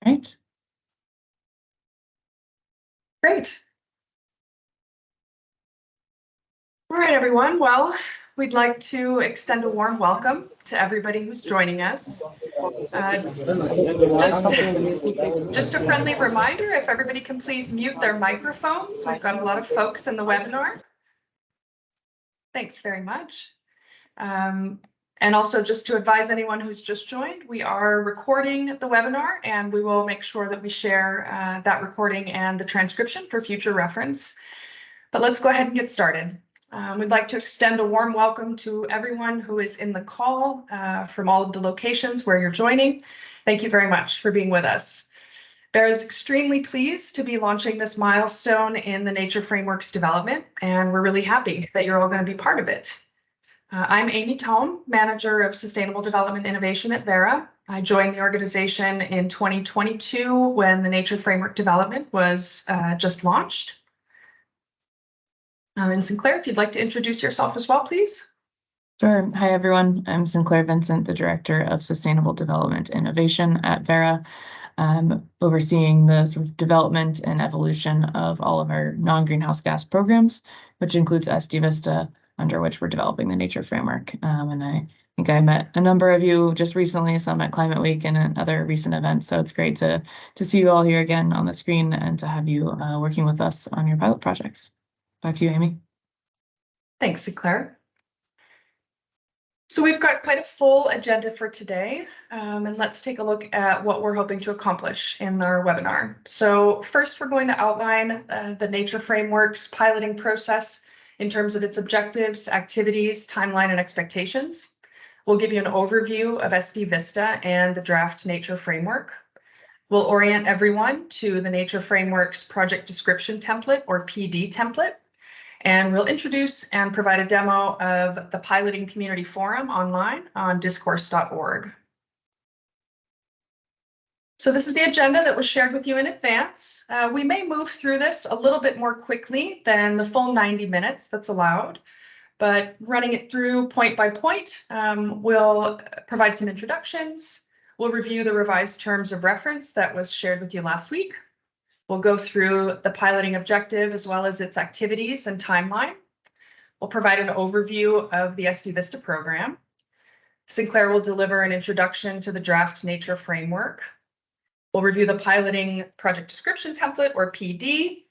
Right. Great. All right, everyone. Well, we'd like to extend a warm welcome to everybody who's joining us. Just a friendly reminder, if everybody can please mute their microphones. We've got a lot of folks in the webinar. Thanks very much. And also just to advise anyone who's just joined, we are recording the webinar and we will make sure that we share that recording and the transcription for future reference. But let's go ahead and get started. We'd like to extend a warm welcome to everyone who is in the call from all of the locations where you're joining. Thank you very much for being with us. VISta is extremely pleased to be launching this milestone in the Nature Frameworks development, and we're really happy that you're all going to be part of it. I'm Amy Tome, Manager of Sustainable Development Innovation at VISta. I joined the organization in 2022 when the Nature Framework development was just launched. And Sinclair, if you'd like to introduce yourself as well, please. Sure. Hi, everyone. I'm Sinclair Vincent, the Director of Sustainable Development Innovation at VISta, overseeing the sort of development and evolution of all of our non-greenhouse gas programs, which includes SD VISta, under which we're developing the Nature Framework. And I think I met a number of you just recently, some at Climate Week and other recent events. So it's great to see you all here again on the screen and to have you working with us on your pilot projects. Back to you, Amy. Thanks, Sinclair. So we've got quite a full agenda for today, and let's take a look at what we're hoping to accomplish in our webinar. So first, we're going to outline the Nature Frameworks piloting process in terms of its objectives, activities, timeline, and expectations. We'll give you an overview of SD VISta and the draft Nature Framework. We'll orient everyone to the Nature Frameworks project description template, or PD template. And we'll introduce and provide a demo of the piloting community forum online on discourse.org. So this is the agenda that was shared with you in advance. We may move through this a little bit more quickly than the full 90 minutes that's allowed, but running it through point by point, we'll provide some introductions. We'll review the revised terms of reference that was shared with you last week. We'll go through the piloting objective as well as its activities and timeline. We'll provide an overview of the SD VISta program. Sinclair will deliver an introduction to the draft Nature Framework. We'll review the piloting project description template, or PD.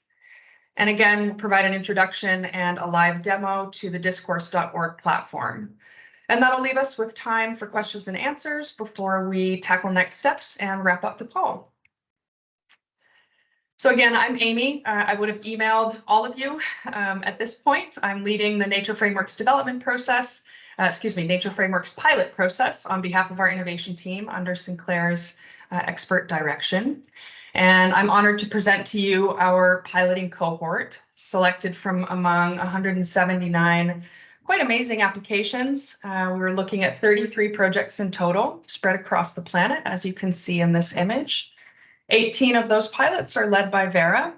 And again, provide an introduction and a live demo to the discourse.org platform. And that'll leave us with time for questions and answers before we tackle next steps and wrap up the call. So again, I'm Amy. I would have emailed all of you at this point. I'm leading the Nature Frameworks development process, Nature Frameworks pilot process on behalf of our innovation team under Sinclair's expert direction. And I'm honored to present to you our piloting cohort, selected from among 179 quite amazing applications. We were looking at 33 projects in total, spread across the planet, as you can see in this image. 18 of those pilots are led by VISta.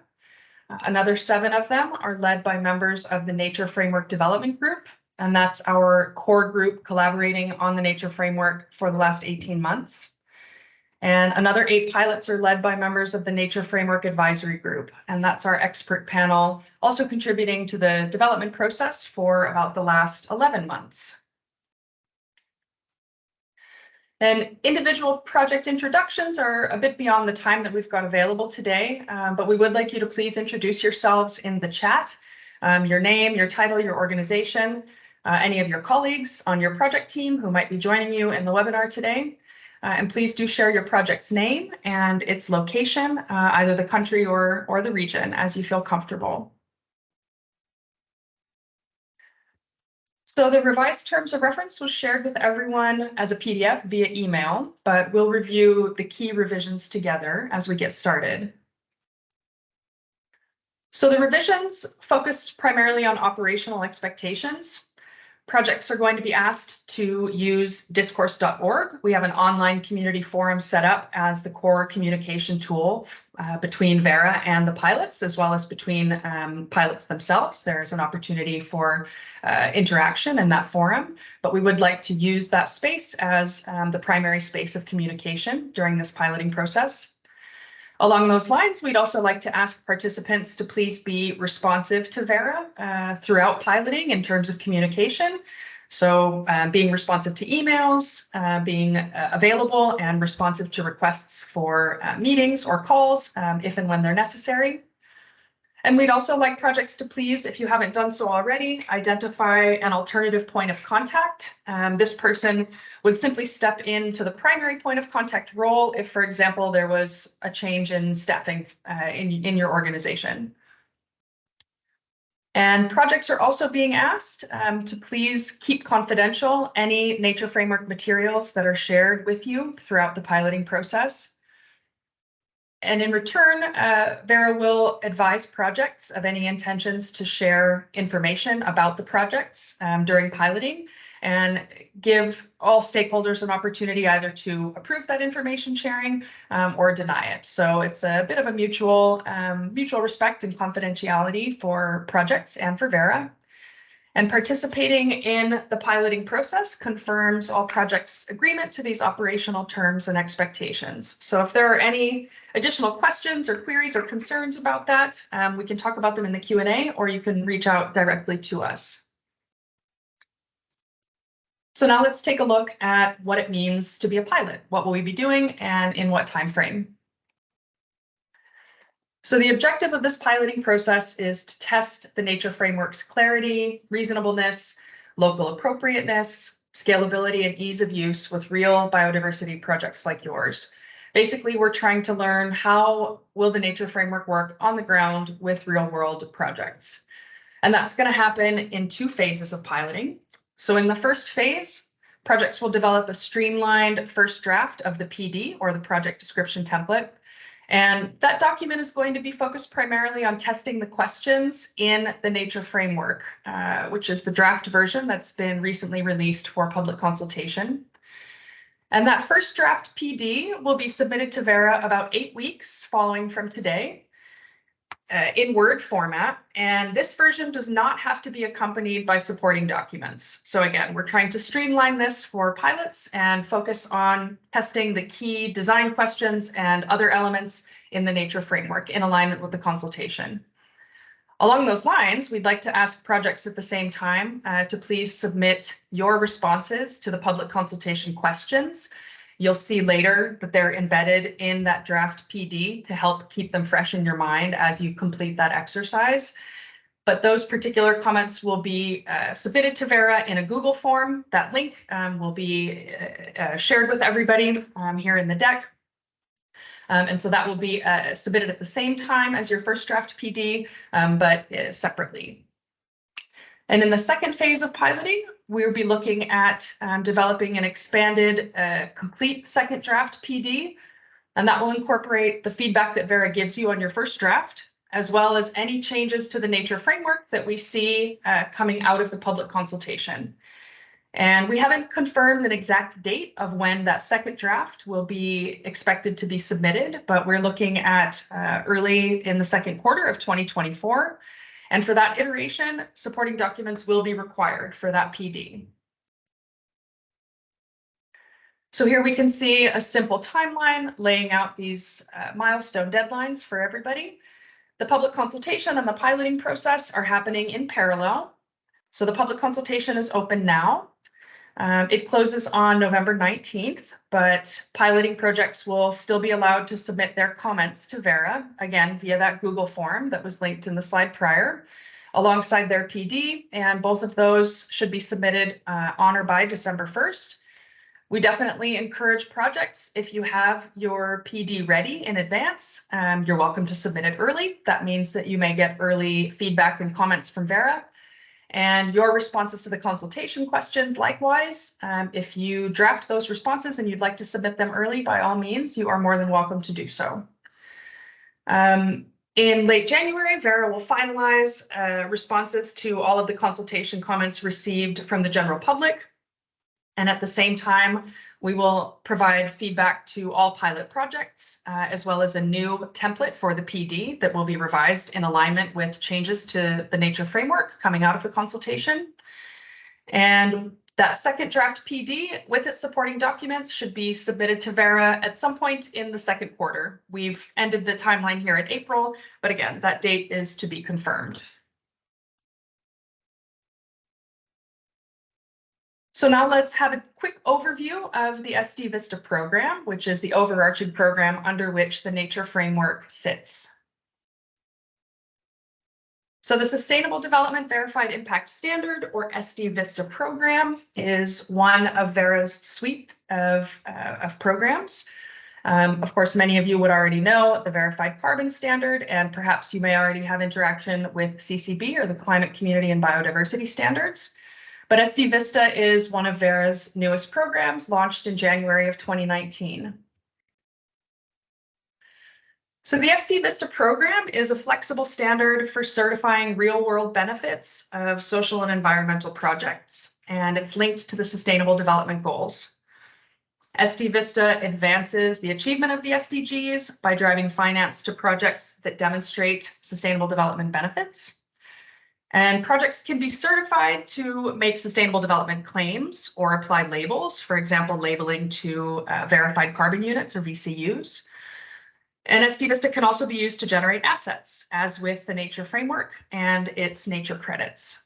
Another 7 of them are led by members of the Nature Framework Development Group, and that's our core group collaborating on the Nature Framework for the last 18 months. And another 8 pilots are led by members of the Nature Framework Advisory Group, and that's our expert panel, also contributing to the development process for about the last 11 months. And individual project introductions are a bit beyond the time that we've got available today, but we would like you to please introduce yourselves in the chat, your name, your title, your organization, any of your colleagues on your project team who might be joining you in the webinar today. And please do share your project's name and its location, either the country or the region, as you feel comfortable. So the revised terms of reference was shared with everyone as a PDF via email, but we'll review the key revisions together as we get started. So the revisions focused primarily on operational expectations. Projects are going to be asked to use discourse.org. We have an online community forum set up as the core communication tool between VISta and the pilots, as well as between pilots themselves. There's an opportunity for interaction in that forum, but we would like to use that space as the primary space of communication during this piloting process. Along those lines, we'd also like to ask participants to please be responsive to Vera throughout piloting in terms of communication. So being responsive to emails, being available and responsive to requests for meetings or calls if and when they're necessary. And we'd also like projects to please, if you haven't done so already, identify an alternative point of contact. This person would simply step into the primary point of contact role if, for example, there was a change in staffing in your organization. And projects are also being asked to please keep confidential any nature framework materials that are shared with you throughout the piloting process. And in return, Vera will advise projects of any intentions to share information about the projects during piloting and give all stakeholders an opportunity either to approve that information sharing or deny it. So it's a bit of a mutual respect and confidentiality for projects and for Vera. And participating in the piloting process confirms all projects' agreement to these operational terms and expectations. So if there are any additional questions or queries or concerns about that, we can talk about them in the Q&A, or you can reach out directly to us. So now let's take a look at what it means to be a pilot. What will we be doing and in what time frame? So the objective of this piloting process is to test the nature framework's clarity, reasonableness, local appropriateness, scalability, and ease of use with real biodiversity projects like yours. Basically, we're trying to learn how will the nature framework work on the ground with real world projects. And that's going to happen in 2 phases of piloting. So in the first phase, projects will develop a streamlined first draft of the PD, or the project description template. And that document is going to be focused primarily on testing the questions in the nature framework, which is the draft version that's been recently released for public consultation. And that first draft PD will be submitted to Vera about 8 weeks following from today in Word format. And this version does not have to be accompanied by supporting documents. So again, we're trying to streamline this for pilots and focus on testing the key design questions and other elements in the nature framework in alignment with the consultation. Along those lines, we'd like to ask projects at the same time to please submit your responses to the public consultation questions. You'll see later that they're embedded in that draft PD to help keep them fresh in your mind as you complete that exercise. But those particular comments will be submitted to Vera in a Google form. That link will be shared with everybody here in the deck. And so that will be submitted at the same time as your first draft PD, but separately. And in the second phase of piloting, we'll be looking at developing an expanded, complete second draft PD, and that will incorporate the feedback that Vera gives you on your first draft, as well as any changes to the nature framework that we see coming out of the public consultation. And we haven't confirmed an exact date of when that second draft will be expected to be submitted, but we're looking at early in the second quarter of 2024. And for that iteration, supporting documents will be required for that PD. So here we can see a simple timeline laying out these milestone deadlines for everybody. The public consultation and the piloting process are happening in parallel. So the public consultation is open now. It closes on November 19th, but piloting projects will still be allowed to submit their comments to Vera, again, via that Google form that was linked in the slide prior, alongside their PD, and both of those should be submitted on or by December 1st. We definitely encourage projects, if you have your PD ready in advance, you're welcome to submit it early. That means that you may get early feedback and comments from Vera. And your responses to the consultation questions, likewise, if you draft those responses and you'd like to submit them early, by all means, you are more than welcome to do so. In late January, Vera will finalize responses to all of the consultation comments received from the general public. And at the same time, we will provide feedback to all pilot projects, as well as a new template for the PD that will be revised in alignment with changes to the nature framework coming out of the consultation. And That second draft PD with its supporting documents should be submitted to Vera at some point in the second quarter. We've ended the timeline here in April, but again, that date is to be confirmed. So now let's have a quick overview of the SD VISta program, which is the overarching program under which the Nature Framework sits. So the Sustainable Development Verified Impact Standard, or SD VISta program, is one of Vera's suite of programs. Of course, many of you would already know the Verified Carbon Standard, and perhaps you may already have interaction with CCB, or the Climate, Community, and Biodiversity Standards. But SD VISta is one of Vera's newest programs, launched in January of 2019. So the SD VISta program is a flexible standard for certifying real-world benefits of social and environmental projects, and it's linked to the Sustainable Development Goals. SD VISta advances the achievement of the SDGs by driving finance to projects that demonstrate sustainable development benefits. And projects can be certified to make sustainable development claims or apply labels, for example, labeling to verified carbon units, or VCUs. And SD VISta can also be used to generate assets, as with the Nature Framework and its nature credits.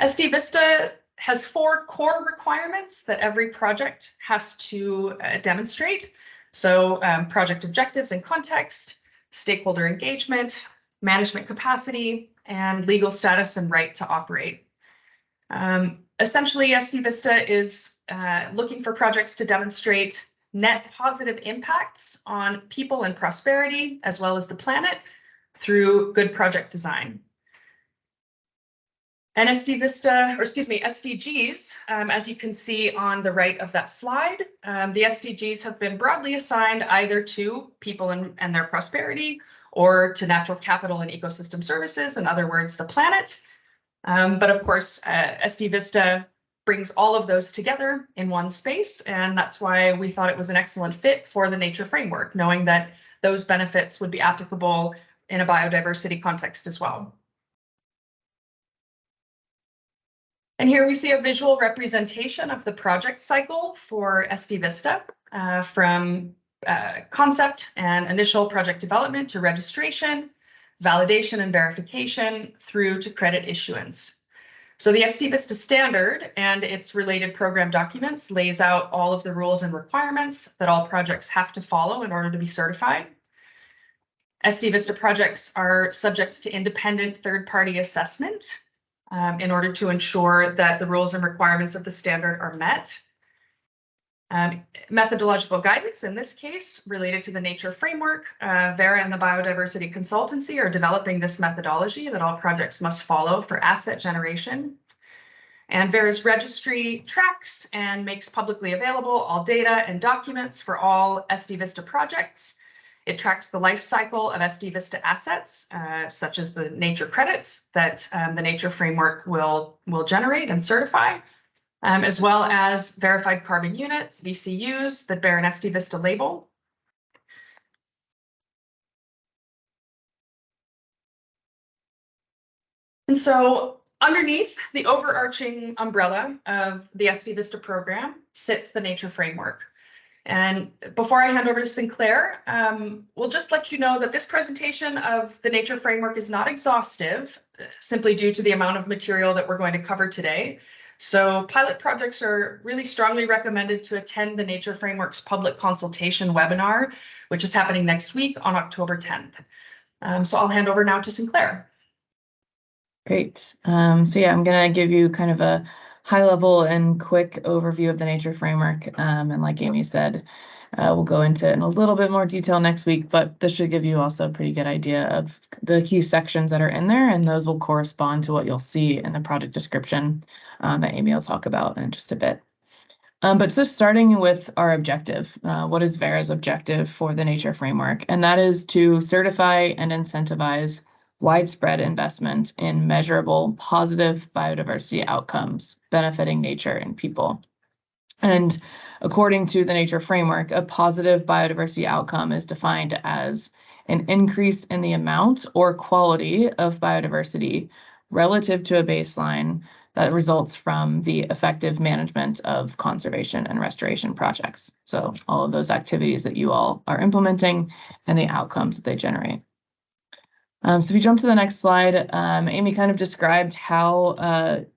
SD VISta has 4 core requirements that every project has to demonstrate. So project objectives and context, stakeholder engagement, management capacity, and legal status and right to operate. Essentially, SD VISta is looking for projects to demonstrate net positive impacts on people and prosperity, as well as the planet, through good project design. And SD VISta, or excuse me, SDGs, as you can see on the right of that slide, the SDGs have been broadly assigned either to people and their prosperity, or to natural capital and ecosystem services, in other words, the planet. But of course, SD VISta brings all of those together in one space, and that's why we thought it was an excellent fit for the Nature Framework, knowing that those benefits would be applicable in a biodiversity context as well. And here we see a visual representation of the project cycle for SD VISta, from concept and initial project development to registration, validation and verification, through to credit issuance. So the SD VISta standard and its related program documents lays out all of the rules and requirements that all projects have to follow in order to be certified. SD VISta projects are subject to independent third-party assessment in order to ensure that the rules and requirements of the standard are met. Methodological guidance, in this case, related to the Nature Framework, Vera and the Biodiversity Consultancy are developing this methodology that all projects must follow for asset generation. And Vera's registry tracks and makes publicly available all data and documents for all SD VISta projects. It tracks the life cycle of SD VISta assets, such as the nature credits that the Nature Framework will generate and certify, as well as verified carbon units, VCUs, that bear an SD VISta label. And so underneath the overarching umbrella of the SD VISta program sits the Nature Framework. And before I hand over to Sinclair, we'll just let you know that this presentation of the Nature Framework is not exhaustive, simply due to the amount of material that we're going to cover today. So pilot projects are really strongly recommended to attend the Nature Framework's public consultation webinar, which is happening next week on October 10th. So I'll hand over now to Sinclair. Great. So yeah, I'm going to give you kind of a high level and quick overview of the Nature Framework. And like Amy said, we'll go into it in a little bit more detail next week, but this should give you also a pretty good idea of the key sections that are in there, and those will correspond to what you'll see in the project description that Amy will talk about in just a bit. But so starting with our objective, what is Vera's objective for the Nature Framework? And that is to certify and incentivize widespread investment in measurable positive biodiversity outcomes benefiting nature and people. And according to the Nature Framework, a positive biodiversity outcome is defined as an increase in the amount or quality of biodiversity relative to a baseline that results from the effective management of conservation and restoration projects. So all of those activities that you all are implementing and the outcomes that they generate. So if you jump to the next slide, Amy kind of described how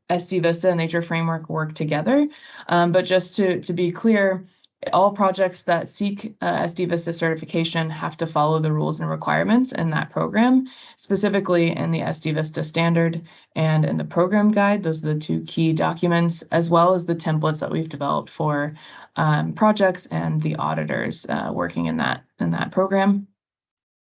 SD VISta and Nature Framework work together. But just to be clear, all projects that seek SD VISta certification have to follow the rules and requirements in that program, specifically in the SD VISta standard and in the program guide. Those are the two key documents, as well as the templates that we've developed for projects and the auditors working in that program.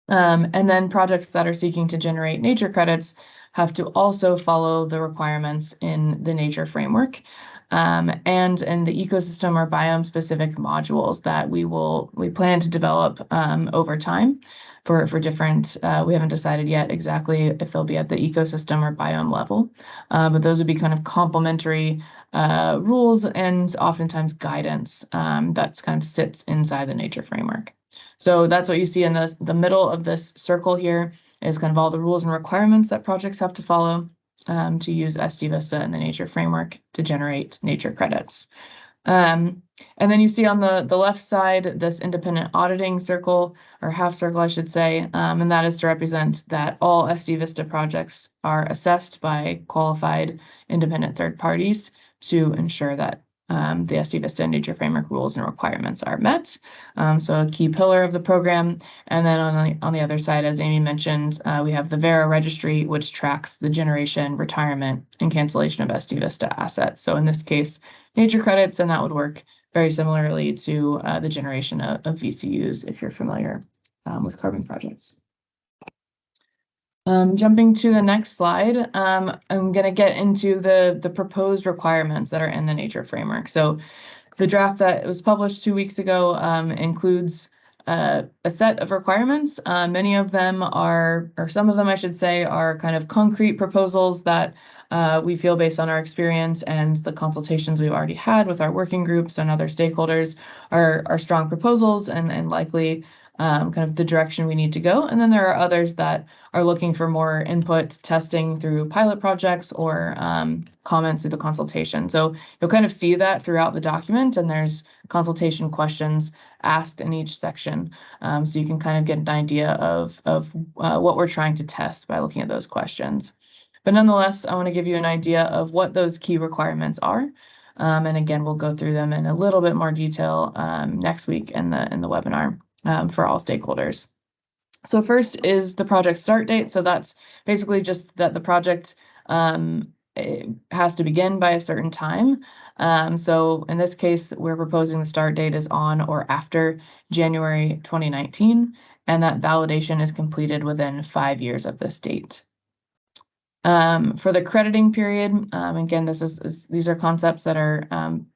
And then projects that are seeking to generate nature credits have to also follow the requirements in the nature framework and in the ecosystem or biome specific modules that we plan to develop over time for different, we haven't decided yet exactly if they'll be at the ecosystem or biome level, but those would be kind of complementary rules and oftentimes guidance that's kind of sits inside the nature framework. So that's what you see in the middle of this circle here is kind of all the rules and requirements that projects have to follow to use SD VISta and the nature framework to generate nature credits. And then you see on the left side, this independent auditing circle, or half circle, I should say, and that is to represent that all SD VISta projects are assessed by qualified independent third parties to ensure that the SD VISta and Nature Framework rules and requirements are met. So a key pillar of the program. And then on the other side, as Amy mentioned, we have the Vera registry, which tracks the generation, retirement, and cancellation of SD VISta assets. So in this case, nature credits, and that would work very similarly to the generation of VCUs, if you're familiar with carbon projects. Jumping to the next slide, I'm going to get into the proposed requirements that are in the nature framework. So the draft that was published 2 weeks ago includes a set of requirements. Many of them are, or some of them I should say, are kind of concrete proposals that we feel based on our experience and the consultations we've already had with our working groups and other stakeholders are strong proposals and likely kind of the direction we need to go. And then there are others that are looking for more input testing through pilot projects or comments through the consultation. So you'll kind of see that throughout the document, and there's consultation questions asked in each section. So you can kind of get an idea of what we're trying to test by looking at those questions. But nonetheless, I want to give you an idea of what those key requirements are. And again, we'll go through them in a little bit more detail next week in the webinar. For all stakeholders. So first is the project start date. So that's basically just that the project has to begin by a certain time. So in this case, we're proposing the start date is on or after January 2019, and that validation is completed within 5 years of this date. For the crediting period, again, these are concepts that are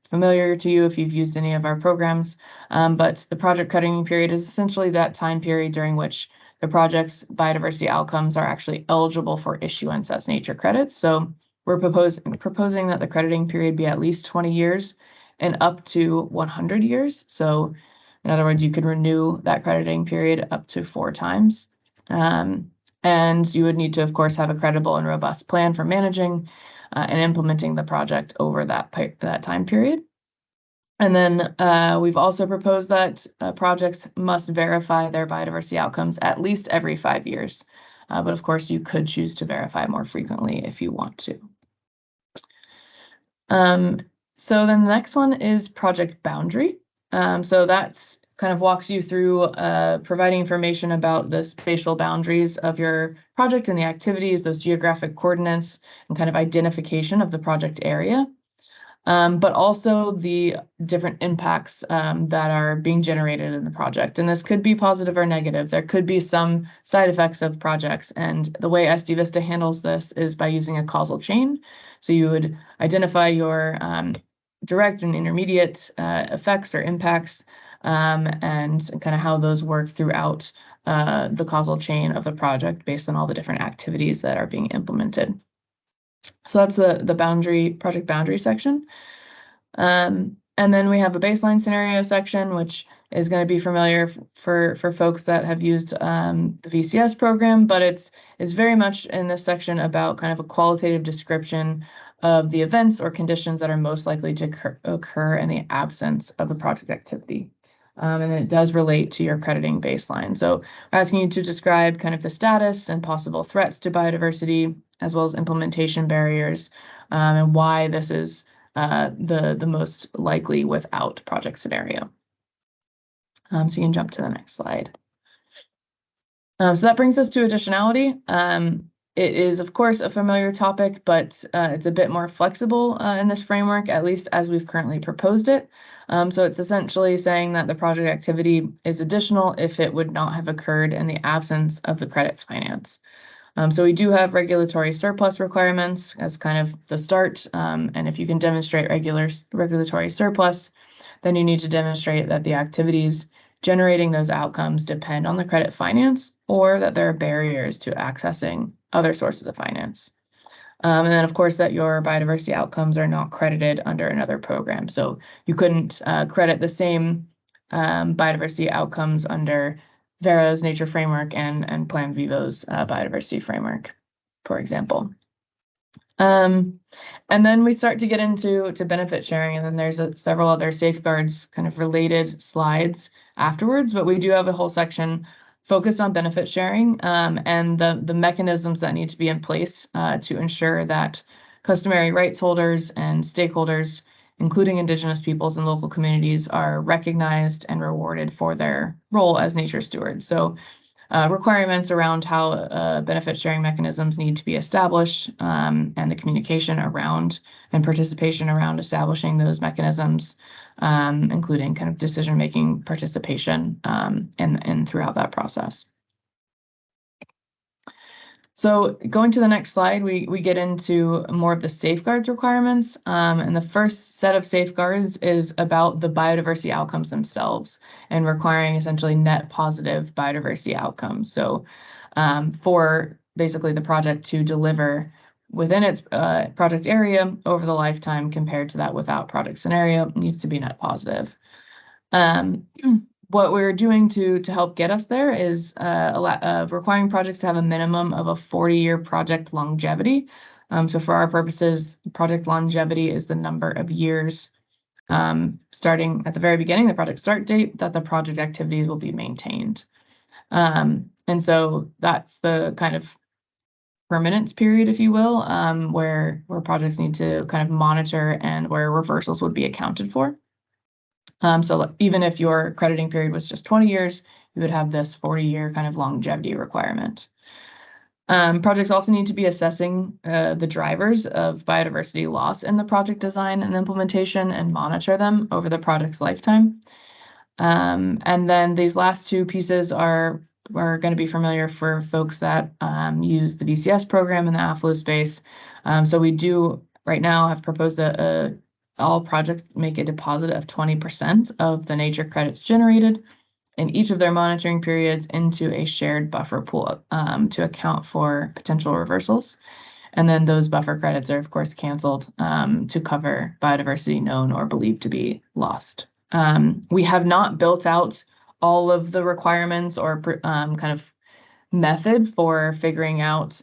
familiar to you if you've used any of our programs, but the project crediting period is essentially that time period during which the project's biodiversity outcomes are actually eligible for issuance as nature credits. So we're proposing that the crediting period be at least 20 years and up to 100 years. So in other words, you could renew that crediting period up to 4 times. And you would need to, of course, have a credible and robust plan for managing and implementing the project over that time period. And then we've also proposed that projects must verify their biodiversity outcomes at least every 5 years. But of course, you could choose to verify more frequently if you want to. So then the next one is project boundary. So that's kind of walks you through providing information about the spatial boundaries of your project and the activities, those geographic coordinates, and kind of identification of the project area, but also the different impacts that are being generated in the project. And this could be positive or negative. There could be some side effects of projects. And the way SD VISta handles this is by using a causal chain. So you would identify your direct and intermediate effects or impacts, and kind of how those work throughout the causal chain of the project based on all the different activities that are being implemented. So that's the project boundary section. And then we have a baseline scenario section, which is going to be familiar for folks that have used the VCS program, but it's very much in this section about kind of a qualitative description of the events or conditions that are most likely to occur in the absence of the project activity. And then it does relate to your crediting baseline. So asking you to describe kind of the status and possible threats to biodiversity, as well as implementation barriers, and why this is the most likely without project scenario. So you can jump to the next slide. So that brings us to additionality. It is, of course, a familiar topic, but it's a bit more flexible in this framework, at least as we've currently proposed it. So it's essentially saying that the project activity is additional if it would not have occurred in the absence of the credit finance. So we do have regulatory surplus requirements as kind of the start. And if you can demonstrate regulatory surplus, then you need to demonstrate that the activities generating those outcomes depend on the credit finance, or that there are barriers to accessing other sources of finance. And then, of course, that your biodiversity outcomes are not credited under another program. So you couldn't credit the same biodiversity outcomes under Vera's nature framework and Plan Vivo's biodiversity framework, for example. And then we start to get into benefit sharing, and then there's several other safeguards kind of related slides afterwards, but we do have a whole section focused on benefit sharing and the mechanisms that need to be in place to ensure that customary rights holders and stakeholders, including Indigenous peoples and local communities, are recognized and rewarded for their role as nature stewards. So requirements around how benefit sharing mechanisms need to be established and the communication around and participation around establishing those mechanisms, including kind of decision-making participation and throughout that process. So going to the next slide, we get into more of the safeguards requirements. And the first set of safeguards is about the biodiversity outcomes themselves and requiring essentially net positive biodiversity outcomes. So for basically the project to deliver within its project area over the lifetime compared to that without project scenario needs to be net positive. What we're doing to help get us there is requiring projects to have a minimum of a 40-year project longevity. So for our purposes, project longevity is the number of years starting at the very beginning, the project start date, that the project activities will be maintained. And so that's the kind of permanence period, if you will, where projects need to kind of monitor and where reversals would be accounted for. So even if your crediting period was just 20 years, you would have this 40-year kind of longevity requirement. Projects also need to be assessing the drivers of biodiversity loss in the project design and implementation and monitor them over the project's lifetime. And then these last two pieces are going to be familiar for folks that use the VCS program in the AFLU space. So we do right now have proposed all projects make a deposit of 20% of the nature credits generated in each of their monitoring periods into a shared buffer pool to account for potential reversals. And then those buffer credits are, of course, canceled to cover biodiversity known or believed to be lost. We have not built out all of the requirements or kind of method for figuring out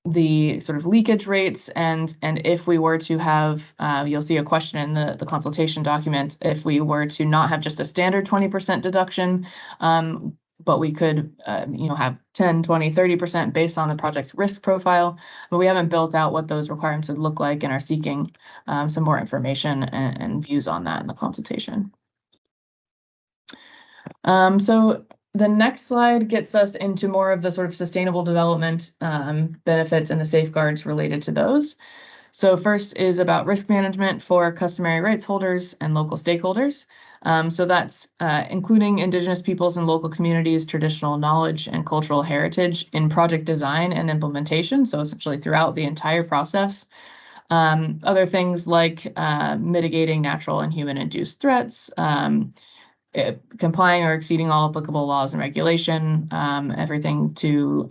the sort of leakage rates, and if we were to have, you'll see a question in the consultation document, if we were to not have just a standard 20% deduction, but we could, have 10, 20, 30% based on the project's risk profile, but we haven't built out what those requirements would look like and are seeking some more information and views on that in the consultation. So the next slide gets us into more of the sort of sustainable development benefits and the safeguards related to those. So first is about risk management for customary rights holders and local stakeholders. So that's including Indigenous peoples and local communities' traditional knowledge and cultural heritage in project design and implementation. So essentially throughout the entire process. Other things like mitigating natural and human-induced threats, complying or exceeding all applicable laws and regulation, everything to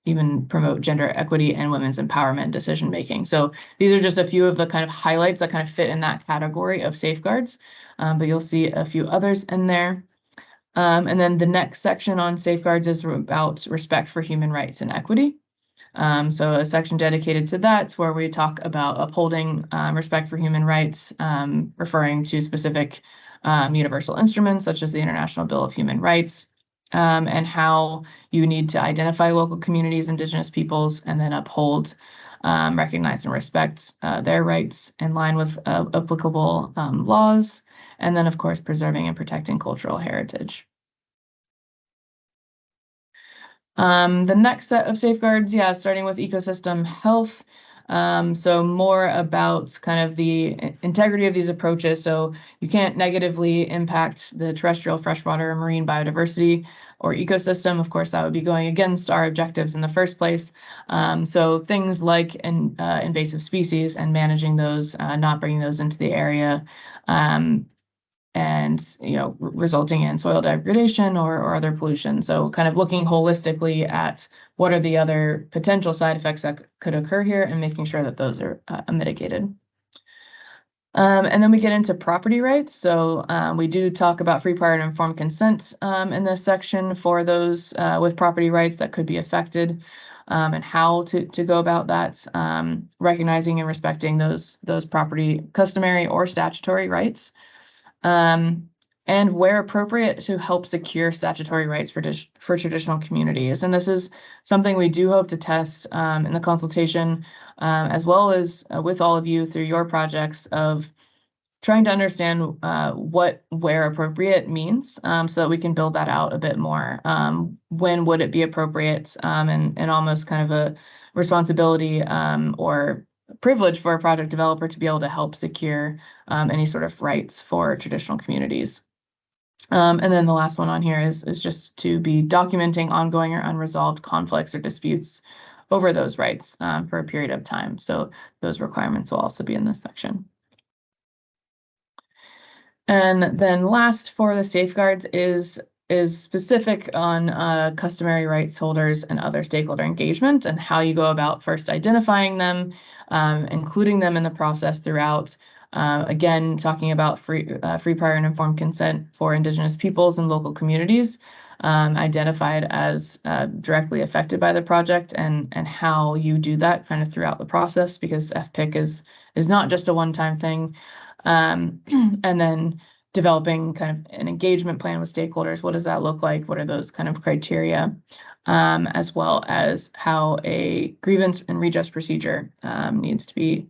even promote gender equity and women's empowerment decision making. So these are just a few of the kind of highlights that kind of fit in that category of safeguards, but you'll see a few others in there. And then the next section on safeguards is about respect for human rights and equity. So a section dedicated to that where we talk about upholding respect for human rights, referring to specific universal instruments such as the International Bill of Human Rights, and how you need to identify local communities, Indigenous peoples, and then uphold, recognize, and respect their rights in line with applicable laws, and then, of course, preserving and protecting cultural heritage. The next set of safeguards, starting with ecosystem health. So more about kind of the integrity of these approaches. So you can't negatively impact the terrestrial, freshwater, and marine biodiversity or ecosystem. Of course, that would be going against our objectives in the first place. So things like invasive species and managing those, not bringing those into the area. And resulting in soil degradation or other pollution. So kind of looking holistically at what are the other potential side effects that could occur here and making sure that those are mitigated. And then we get into property rights. So we do talk about free, prior, and informed consent in this section for those with property rights that could be affected, and how to go about that, recognizing and respecting those property customary or statutory rights. And where appropriate to help secure statutory rights for traditional communities. And this is something we do hope to test in the consultation, as well as with all of you through your projects of trying to understand what where appropriate means, so that we can build that out a bit more. When would it be appropriate, and almost kind of a responsibility or privilege for a project developer to be able to help secure any sort of rights for traditional communities. And then the last one on here is just to be documenting ongoing or unresolved conflicts or disputes over those rights for a period of time. So those requirements will also be in this section. And then last for the safeguards is specific on customary rights holders and other stakeholder engagement and how you go about first identifying them, including them in the process throughout. Again, talking about free, prior, and informed consent for Indigenous peoples and local communities identified as directly affected by the project, and how you do that kind of throughout the process, because FPIC is not just a one-time thing. And then developing kind of an engagement plan with stakeholders. What does that look like? What are those kind of criteria? As well as how a grievance and redress procedure needs to be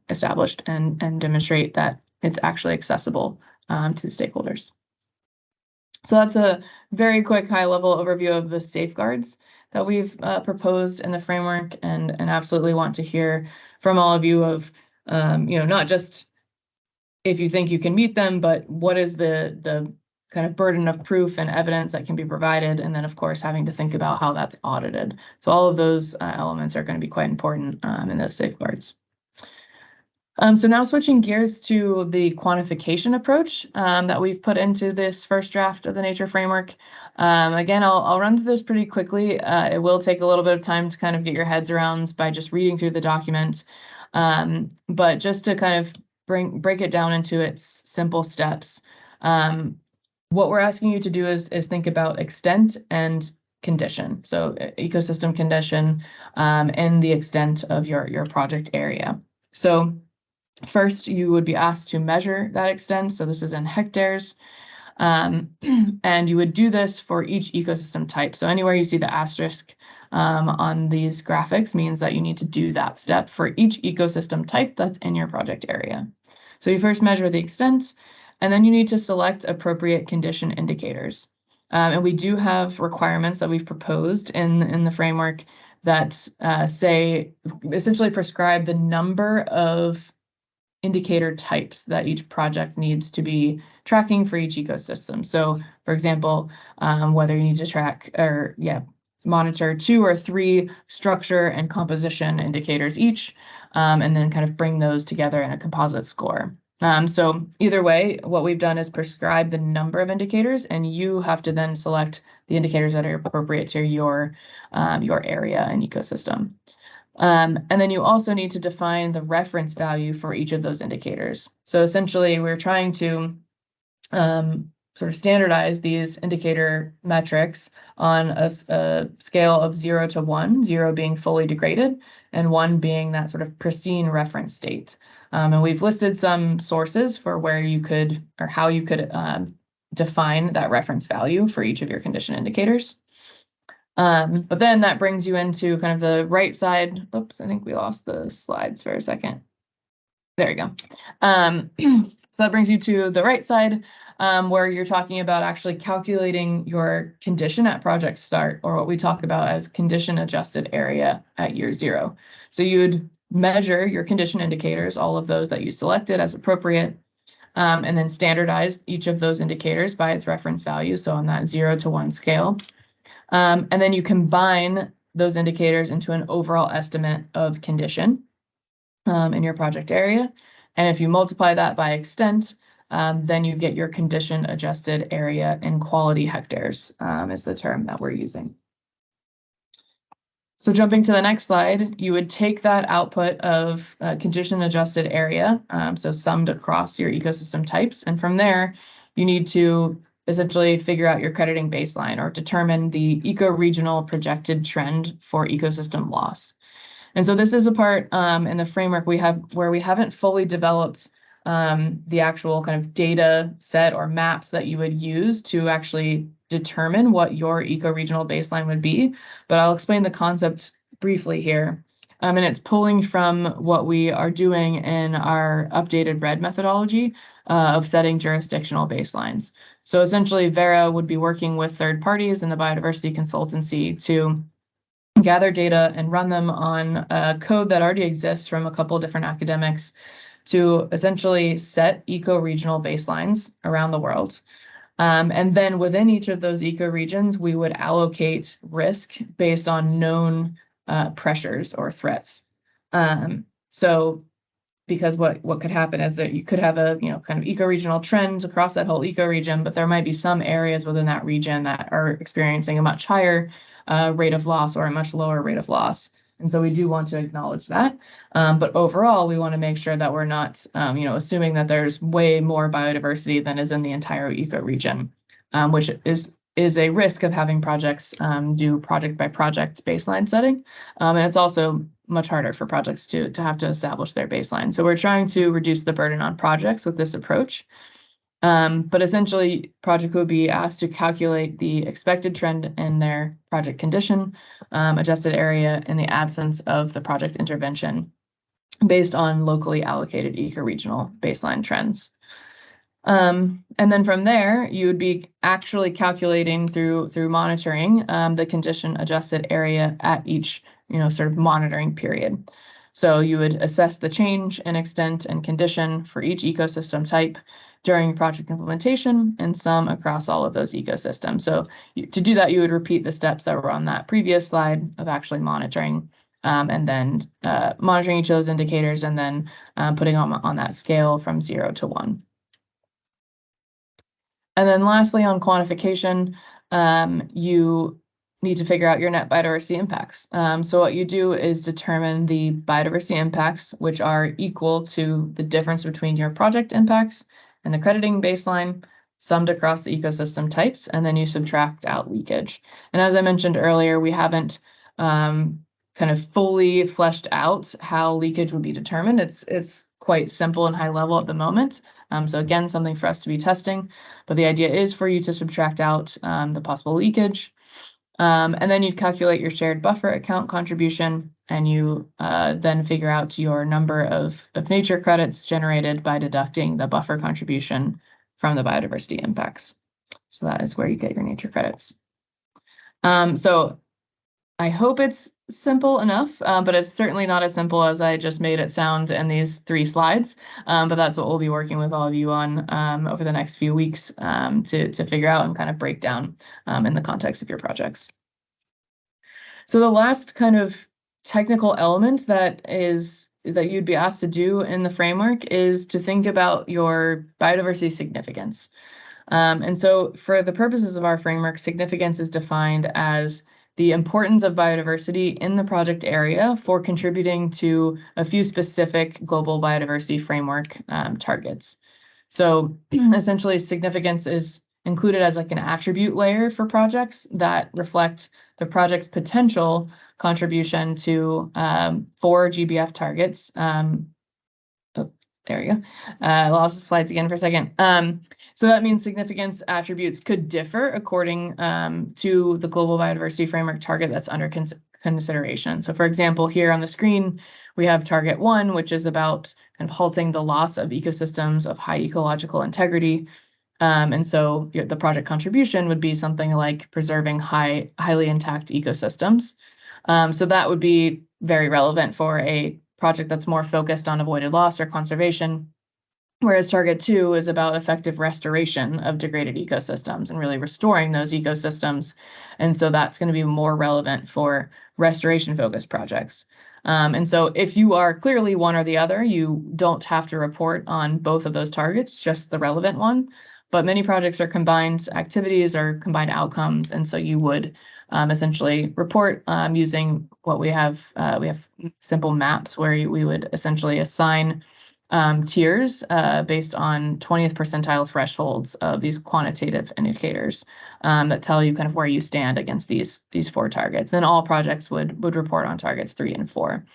established and demonstrate that it's actually accessible to the stakeholders. So that's a very quick high-level overview of the safeguards that we've proposed in the framework, and absolutely want to hear from all of you of, not just if you think you can meet them, but what is the kind of burden of proof and evidence that can be provided, and then of course having to think about how that's audited. So all of those elements are going to be quite important in those safeguards. So now switching gears to the quantification approach that we've put into this first draft of the nature framework. Again, I'll run through this pretty quickly. It will take a little bit of time to kind of get your heads around by just reading through the document. But just to kind of break it down into its simple steps. What we're asking you to do is think about extent and condition. So ecosystem condition and the extent of your project area. So first, you would be asked to measure that extent. So this is in hectares. And you would do this for each ecosystem type. So anywhere you see the asterisk on these graphics means that you need to do that step for each ecosystem type that's in your project area. So you first measure the extent, and then you need to select appropriate condition indicators. And we do have requirements that we've proposed in the framework that say, essentially prescribe the number of indicator types that each project needs to be tracking for each ecosystem. So for example, whether you need to track or monitor 2 or 3 structure and composition indicators each, and then kind of bring those together in a composite score. So either way, what we've done is prescribe the number of indicators, and you have to then select the indicators that are appropriate to your area and ecosystem. And then you also need to define the reference value for each of those indicators. So essentially, we're trying to sort of standardize these indicator metrics on a scale of 0 to 1, 0 being fully degraded, and 1 being that sort of pristine reference state. And we've listed some sources for where you could, or how you could define that reference value for each of your condition indicators. But then that brings you into kind of the right side. Oops, I think we lost the slides for a second. There you go. So that brings you to the right side, where you're talking about actually calculating your condition at project start, or what we talk about as condition adjusted area at year 0. So you would measure your condition indicators, all of those that you selected as appropriate, and then standardize each of those indicators by its reference value, so on that 0 to 1 scale. And then you combine those indicators into an overall estimate of condition in your project area. And if you multiply that by extent, then you get your condition adjusted area in quality hectares, is the term that we're using. So jumping to the next slide, you would take that output of condition adjusted area, so summed across your ecosystem types. And from there, you need to essentially figure out your crediting baseline, or determine the eco-regional projected trend for ecosystem loss. And so this is a part in the framework we have where we haven't fully developed the actual kind of data set or maps that you would use to actually determine what your eco-regional baseline would be. But I'll explain the concept briefly here. And it's pulling from what we are doing in our updated RED methodology of setting jurisdictional baselines. So essentially, Vera would be working with third parties in the biodiversity consultancy to gather data and run them on a code that already exists from a couple different academics to essentially set eco-regional baselines around the world. And then within each of those eco-regions, we would allocate risk based on known pressures or threats. So because what could happen is that you could have a kind of eco-regional trend across that whole eco-region, but there might be some areas within that region that are experiencing a much higher rate of loss or a much lower rate of loss. And so we do want to acknowledge that. But overall, we want to make sure that we're not assuming that there's way more biodiversity than is in the entire ecoregion, which is a risk of having projects do project by project baseline setting. And it's also much harder for projects to have to establish their baseline. So we're trying to reduce the burden on projects with this approach. But essentially, project would be asked to calculate the expected trend in their project condition, adjusted area in the absence of the project intervention based on locally allocated ecoregional baseline trends. And then from there, you would be actually calculating through monitoring the condition adjusted area at each sort of monitoring period. So you would assess the change in extent and condition for each ecosystem type during project implementation and sum across all of those ecosystems. So to do that, you would repeat the steps that were on that previous slide of actually monitoring and then monitoring each of those indicators and then putting on that scale from 0 to 1. And then lastly, on quantification, you need to figure out your net biodiversity impacts. So what you do is determine the biodiversity impacts, which are equal to the difference between your project impacts and the crediting baseline summed across the ecosystem types, and then you subtract out leakage. And as I mentioned earlier, we haven't kind of fully fleshed out how leakage would be determined. It's quite simple and high level at the moment. So again, something for us to be testing, but the idea is for you to subtract out the possible leakage. And then you'd calculate your shared buffer account contribution, and you then figure out your number of nature credits generated by deducting the buffer contribution from the biodiversity impacts. So that is where you get your nature credits. So I hope it's simple enough, but it's certainly not as simple as I just made it sound in these 3 slides. But that's what we'll be working with all of you on over the next few weeks to figure out and kind of break down in the context of your projects. So the last kind of technical element that you'd be asked to do in the framework is to think about your biodiversity significance. And so for the purposes of our framework, significance is defined as the importance of biodiversity in the project area for contributing to a few specific global biodiversity framework targets. So essentially, significance is included as like an attribute layer for projects that reflect the project's potential contribution to 4 GBF targets. There you go. I lost the slides again for a second. So that means significance attributes could differ according to the global biodiversity framework target that's under consideration. So for example, here on the screen, we have target 1, which is about kind of halting the loss of ecosystems of high ecological integrity. And so the project contribution would be something like preserving highly intact ecosystems. So that would be very relevant for a project that's more focused on avoided loss or conservation, whereas target 2 is about effective restoration of degraded ecosystems and really restoring those ecosystems. And so that's going to be more relevant for restoration-focused projects. And so if you are clearly one or the other, you don't have to report on both of those targets, just the relevant one. But many projects are combined activities or combined outcomes, and so you would essentially report using what we have. We have simple maps where we would essentially assign tiers based on 20th percentile thresholds of these quantitative indicators that tell you kind of where you stand against these 4 targets. And all projects would report on targets 3 and 4.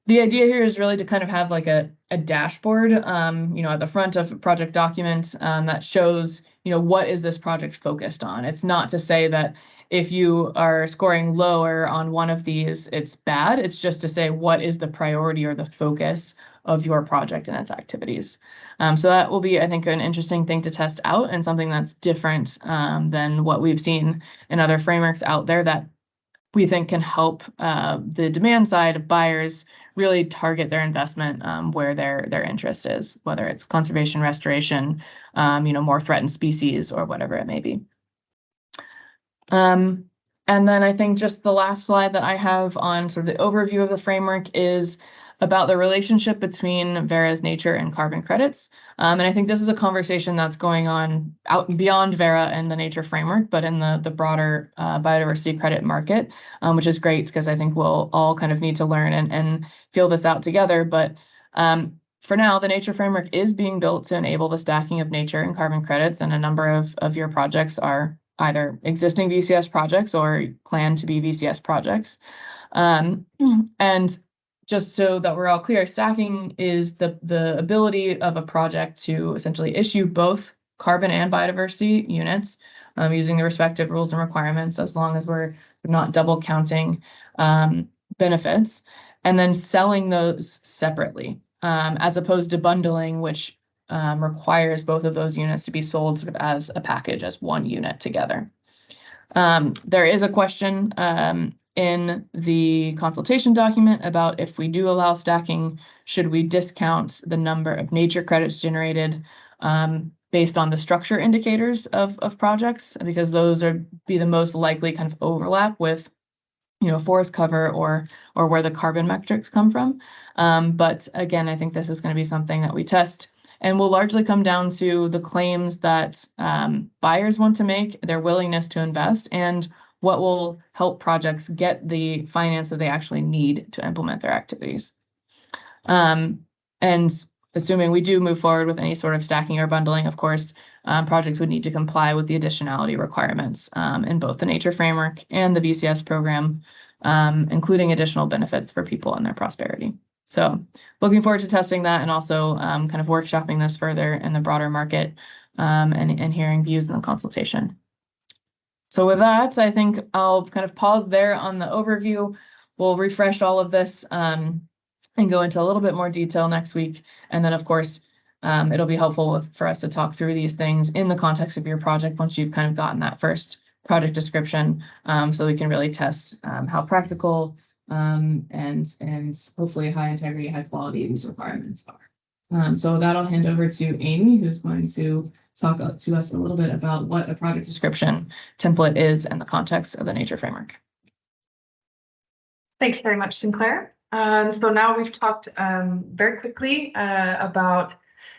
The idea here is really to kind of have like a dashboard, at the front of project documents that shows, what is this project focused on? It's not to say that if you are scoring lower on one of these, it's bad. It's just to say what is the priority or the focus of your project and its activities. So that will be, I think, an interesting thing to test out and something that's different than what we've seen in other frameworks out there that we think can help the demand side of buyers really target their investment where their interest is, whether it's conservation, restoration, more threatened species, or whatever it may be. And then I think just the last slide that I have on sort of the overview of the framework is about the relationship between Vera's nature and carbon credits. And I think this is a conversation that's going on out beyond Vera and the nature framework, but in the broader biodiversity credit market, which is great because I think we'll all kind of need to learn and feel this out together. But for now, the nature framework is being built to enable the stacking of nature and carbon credits, and a number of your projects are either existing VCS projects or plan to be VCS projects. And just so that we're all clear, stacking is the ability of a project to essentially issue both carbon and biodiversity units using the respective rules and requirements, as long as we're not double counting benefits, and then selling those separately, as opposed to bundling, which requires both of those units to be sold sort of as a package, as one unit together. There is a question in the consultation document about if we do allow stacking, should we discount the number of nature credits generated based on the structure indicators of projects, because those be the most likely kind of overlap with forest cover or where the carbon metrics come from. But again, I think this is going to be something that we test and will largely come down to the claims that buyers want to make, their willingness to invest, and what will help projects get the finance that they actually need to implement their activities. And assuming we do move forward with any sort of stacking or bundling, of course, projects would need to comply with the additionality requirements in both the nature framework and the VCS program, including additional benefits for people and their prosperity. So looking forward to testing that and also kind of workshopping this further in the broader market and hearing views in the consultation. So with that, I think I'll kind of pause there on the overview. We'll refresh all of this and go into a little bit more detail next week. And then, of course, it'll be helpful for us to talk through these things in the context of your project once you've kind of gotten that first project description, so we can really test how practical and hopefully high integrity, high quality these requirements are. So with that, I'll hand over to Amy, who's going to talk to us a little bit about what a project description template is in the context of the nature framework. Thanks very much, Sinclair. So now we've talked very quickly about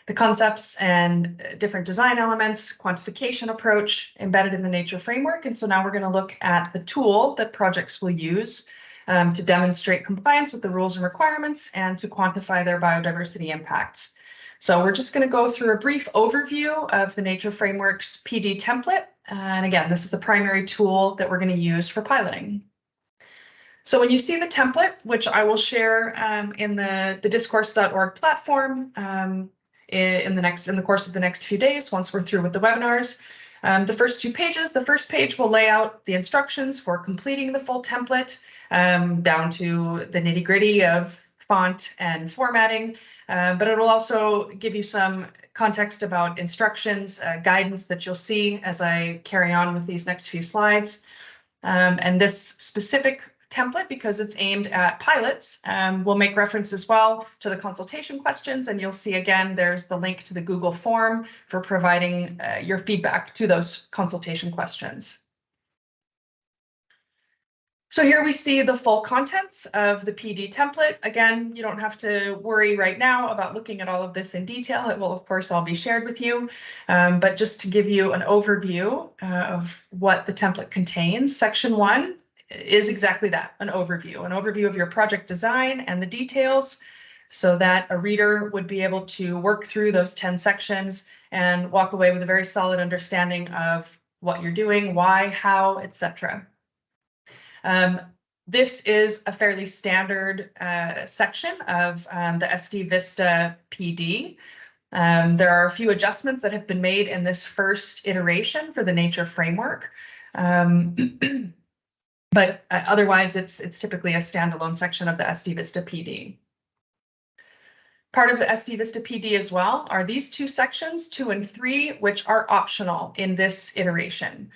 The concepts and different design elements, quantification approach embedded in the nature framework. And so now we're going to look at the tool that projects will use to demonstrate compliance with the rules and requirements and to quantify their biodiversity impacts. So we're just going to go through a brief overview of the nature framework's PD template. And again, this is the primary tool that we're going to use for piloting. So when you see the template, which I will share in the discourse.org platform, in the course of the next few days, once we're through with the webinars. The first 2 pages, the first page will lay out the instructions for completing the full template, down to the nitty-gritty of font and formatting, but it will also give you some context about instructions, guidance that you'll see as I carry on with these next few slides. And this specific template, because it's aimed at pilots, will make reference as well to the consultation questions. And you'll see again, there's the link to the Google form for providing your feedback to those consultation questions. So here we see the full contents of the PD template. Again, you don't have to worry right now about looking at all of this in detail. It will, of course, all be shared with you. But just to give you an overview of what the template contains, Section 1 is exactly that, an overview of your project design and the details so that a reader would be able to work through those 10 sections and walk away with a very solid understanding of what you're doing, why, how, etc. This is a fairly standard section of the SD VISta PD. There are a few adjustments that have been made in this first iteration for the nature framework. But otherwise, it's typically a standalone section of the SD VISta PD. Part of the SD VISta PD as well are these 2 sections, 2 and 3, which are optional in this iteration.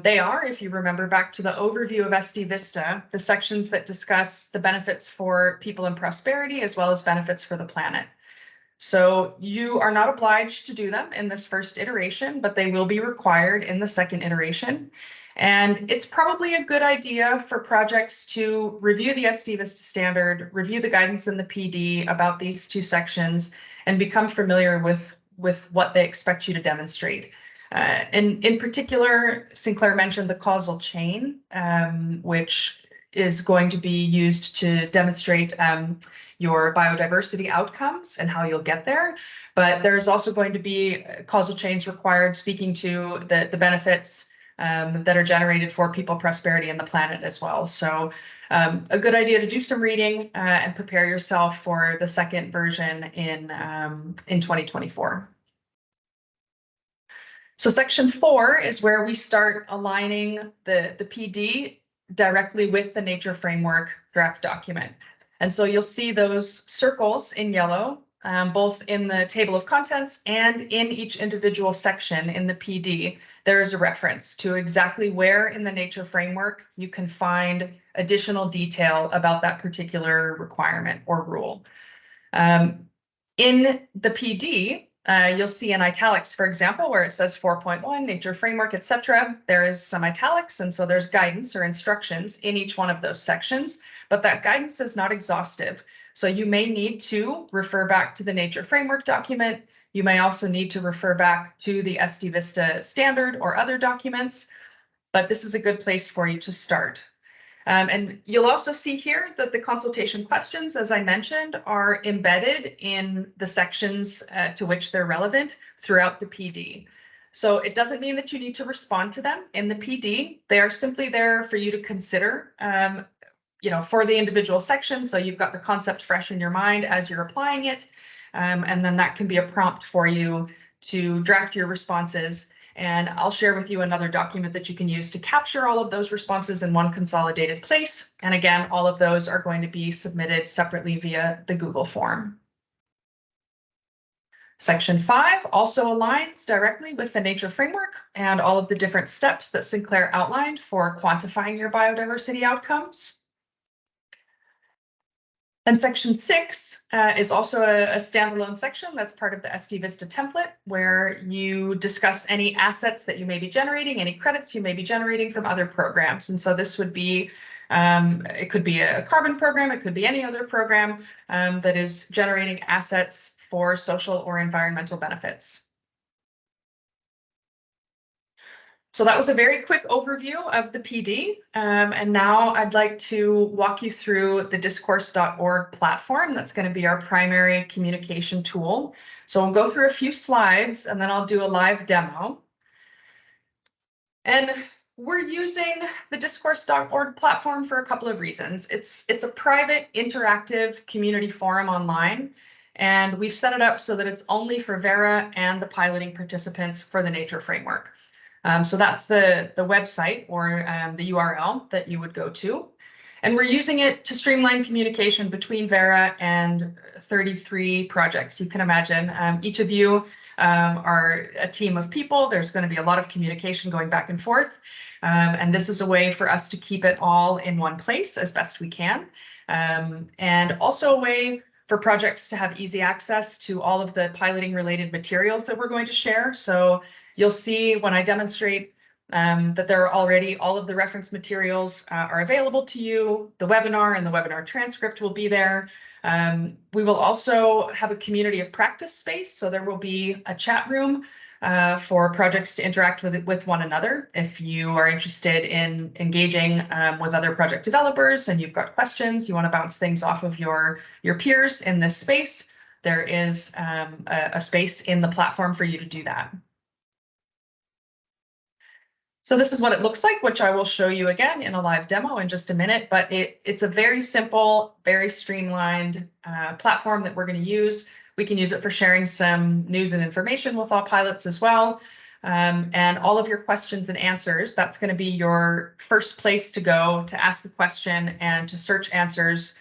They are, if you remember back to the overview of SD VISta, the sections that discuss the benefits for people and prosperity as well as benefits for the planet. So you are not obliged to do them in this first iteration, but they will be required in the second iteration. And it's probably a good idea for projects to review the SD VISta standard, review the guidance in the PD about these 2 sections, and become familiar with what they expect you to demonstrate. And in particular, Sinclair mentioned the causal chain, which is going to be used to demonstrate your biodiversity outcomes and how you'll get there. But there's also going to be causal chains required speaking to the benefits that are generated for people, prosperity, and the planet as well. So a good idea to do some reading and prepare yourself for the second version in 2024. So section 4 is where we start aligning the PD directly with the nature framework draft document. And so you'll see those circles in yellow, both in the table of contents and in each individual section in the PD. There is a reference to exactly where in the nature framework you can find additional detail about that particular requirement or rule. In the PD, you'll see in italics, for example, where it says 4.1, nature framework, etc. There is some italics, and so there's guidance or instructions in each one of those sections, but that guidance is not exhaustive. So you may need to refer back to the nature framework document. You may also need to refer back to the SD VISta standard or other documents, but this is a good place for you to start. And you'll also see here that the consultation questions, as I mentioned, are embedded in the sections to which they're relevant throughout the PD. So it doesn't mean that you need to respond to them in the PD. They are simply there for you to consider, for the individual section. So you've got the concept fresh in your mind as you're applying it. And then that can be a prompt for you to draft your responses. And I'll share with you another document that you can use to capture all of those responses in one consolidated place. And again, all of those are going to be submitted separately via the Google form. Section 5 also aligns directly with the nature framework and all of the different steps that Sinclair outlined for quantifying your biodiversity outcomes. And section 6 is also a standalone section that's part of the SD VISta template, where you discuss any assets that you may be generating, any credits you may be generating from other programs. And so this would be, it could be a carbon program, it could be any other program that is generating assets for social or environmental benefits. So that was a very quick overview of the PD. And now I'd like to walk you through the discourse.org platform. That's going to be our primary communication tool. So we'll go through a few slides and then I'll do a live demo. And we're using the discourse.org platform for a couple of reasons. It's a private, interactive community forum online, and we've set it up so that it's only for Vera and the piloting participants for the nature framework. So that's the website or the URL that you would go to. And we're using it to streamline communication between Vera and 33 projects. You can imagine each of you are a team of people. There's going to be a lot of communication going back and forth. And this is a way for us to keep it all in one place as best we can. And also a way for projects to have easy access to all of the piloting related materials that we're going to share. So you'll see when I demonstrate that there are already all of the reference materials are available to you. The webinar and the webinar transcript will be there. We will also have a community of practice space. So there will be a chat room for projects to interact with one another. If you are interested in engaging with other project developers and you've got questions, you want to bounce things off of your peers in this space, there is a space in the platform for you to do that. So this is what it looks like, which I will show you again in a live demo in just a minute, but it's a very simple, very streamlined platform that we're going to use. We can use it for sharing some news and information with all pilots as well. And all of your questions and answers, that's going to be your first place to go to ask a question and to search answers,